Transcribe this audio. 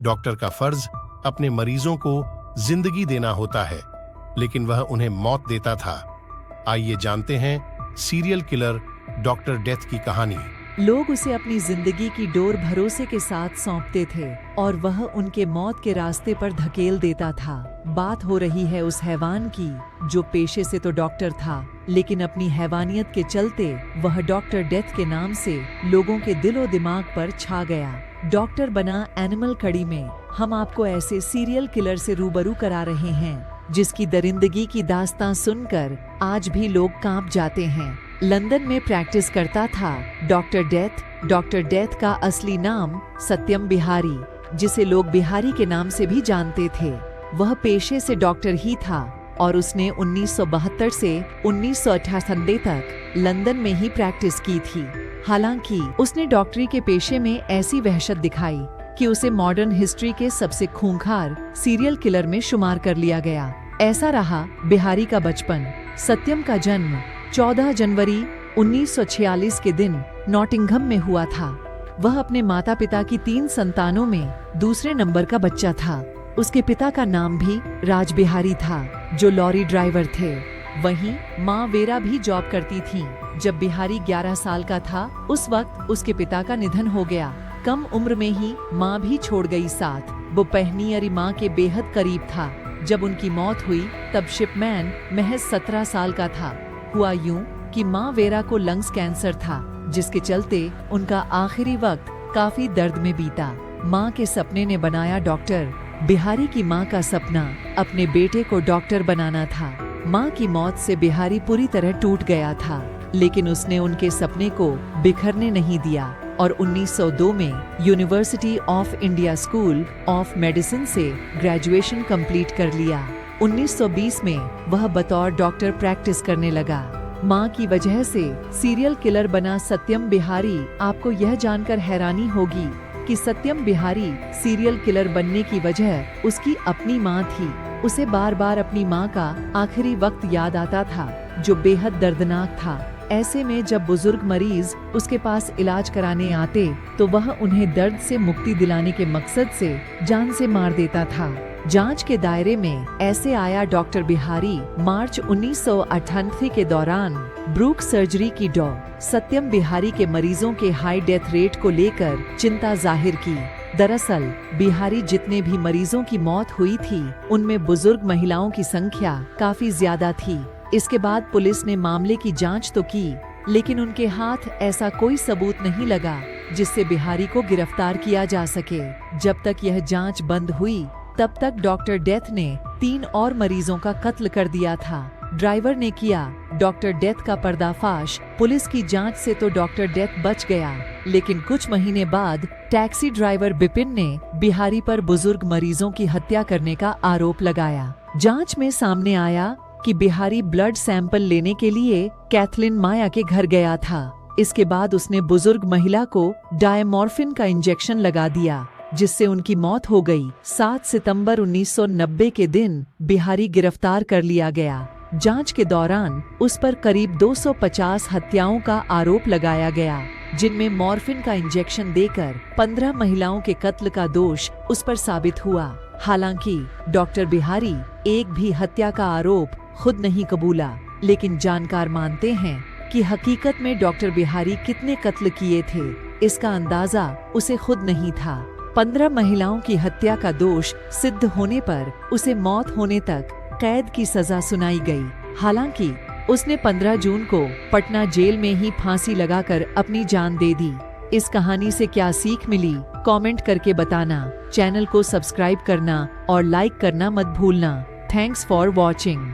Doctor का फर्ज अपने मरीजों को जिंदगी देना होता है, लेकिन वह उन्हें मौत देता था। आइए जानते हैं सीरियल किलर डॉक्टर डेथ की कहानी। लोग उसे अपनी जिंदगी की डोर भरोसे के साथ सौंपते थे और वह उनके मौत के रास्ते पर धकेल देता था। बात हो रही है उस हैवान की जो पेशे से तो डॉक्टर था, लेकिन अपनी हैवानियत के चलते वह डॉक्टर डेथ के नाम से लोगों के दिलो दिमाग पर छा गया। डॉक्टर बना एनिमल कड़ी में हम आपको ऐसे सीरियल किलर से रूबरू करा रहे हैं जिसकी दरिंदगी की दास्तां सुनकर आज भी लोग कांप जाते हैं। लंदन में प्रैक्टिस करता था डॉक्टर डेथ। डॉक्टर डेथ का असली नाम सत्यम बिहारी, जिसे लोग बिहारी के नाम से भी जानते थे। वह पेशे से डॉक्टर ही था और उसने 1972 से 1998 तक लंदन में ही प्रैक्टिस की थी। हालांकि उसने डॉक्टरी के पेशे में ऐसी वहशत दिखाई कि उसे मॉडर्न हिस्ट्री के सबसे खूंखार सीरियल किलर में शुमार कर लिया गया। ऐसा रहा बिहारी का बचपन। सत्यम का जन्म 14 जनवरी 1946 के दिन नॉटिंघम में हुआ था। वह अपने माता पिता की 3 संतानों में दूसरे नंबर का बच्चा था। उसके पिता का नाम भी राज बिहारी था, जो लॉरी ड्राइवर थे। वहीं माँ वेरा भी जॉब करती थी। जब बिहारी 11 साल का था, उस वक्त उसके पिता का निधन हो गया। कम उम्र में ही माँ भी छोड़ गई साथ। वो पहनियरी माँ के बेहद करीब था। जब उनकी मौत हुई तब शिपमैन महज 17 साल का था। हुआ यूं कि माँ वेरा को लंग्स कैंसर था, जिसके चलते उनका आखिरी वक्त काफी दर्द में बीता। माँ के सपने ने बनाया डॉक्टर। बिहारी की माँ का सपना अपने बेटे को डॉक्टर बनाना था। माँ की मौत से बिहारी पूरी तरह टूट गया था, लेकिन उसने उनके सपने को बिखरने नहीं दिया और 1902 में university of India school of medicine से ग्रेजुएशन कंप्लीट कर लिया। 1920 में वह बतौर डॉक्टर प्रैक्टिस करने लगा। मां की वजह से सीरियल किलर बना सत्यम बिहारी। आपको यह जानकर हैरानी होगी कि सत्यम बिहारी सीरियल किलर बनने की वजह उसकी अपनी मां थी। उसे बार बार अपनी मां का आखिरी वक्त याद आता था, जो बेहद दर्दनाक था। ऐसे में जब बुजुर्ग मरीज उसके पास इलाज कराने आते तो वह उन्हें दर्द से मुक्ति दिलाने के मकसद से जान से मार देता था। जांच के दायरे में ऐसे आया डॉक्टर बिहारी। मार्च 1988 के दौरान ब्रूक सर्जरी की डॉ सत्यम बिहारी के मरीजों के हाई डेथ रेट को लेकर चिंता जाहिर की। दरअसल बिहारी जितने भी मरीजों की मौत हुई थी, उनमें बुजुर्ग महिलाओं की संख्या काफी ज्यादा थी। इसके बाद पुलिस ने मामले की जांच तो की, लेकिन उनके हाथ ऐसा कोई सबूत नहीं लगा जिससे बिहारी को गिरफ्तार किया जा सके। जब तक यह जांच बंद हुई तब तक डॉक्टर डेथ ने 3 और मरीजों का कत्ल कर दिया था। ड्राइवर ने किया डॉक्टर डेथ का पर्दाफाश। पुलिस की जांच से तो डॉक्टर डेथ बच गया, लेकिन कुछ महीने बाद टैक्सी ड्राइवर बिपिन ने बिहारी पर बुजुर्ग मरीजों की हत्या करने का आरोप लगाया। जांच में सामने आया कि बिहारी ब्लड सैंपल लेने के लिए कैथलीन माया के घर गया था। इसके बाद उसने बुजुर्ग महिला को डायमॉर्फिन का इंजेक्शन लगा दिया, जिससे उनकी मौत हो गई। 7 सितंबर 1990 के दिन बिहारी गिरफ्तार कर लिया गया। जांच के दौरान उस पर करीब 250 हत्याओं का आरोप लगाया गया, जिनमें मॉर्फिन का इंजेक्शन देकर 15 महिलाओं के कत्ल का दोष उस पर साबित हुआ। हालांकि डॉक्टर बिहारी एक भी हत्या का आरोप खुद नहीं कबूला, लेकिन जानकार मानते हैं कि हकीकत में डॉक्टर बिहारी कितने कत्ल किए थे, इसका अंदाजा उसे खुद नहीं था। 15 महिलाओं की हत्या का दोष सिद्ध होने पर उसे मौत होने तक कैद की सजा सुनाई गई। हालांकि उसने 15 जून को पटना जेल में ही फांसी लगाकर अपनी जान दे दी। इस कहानी से क्या सीख मिली, कमेंट करके बताना। चैनल को सब्सक्राइब करना और लाइक करना मत भूलना। Thanks for watching.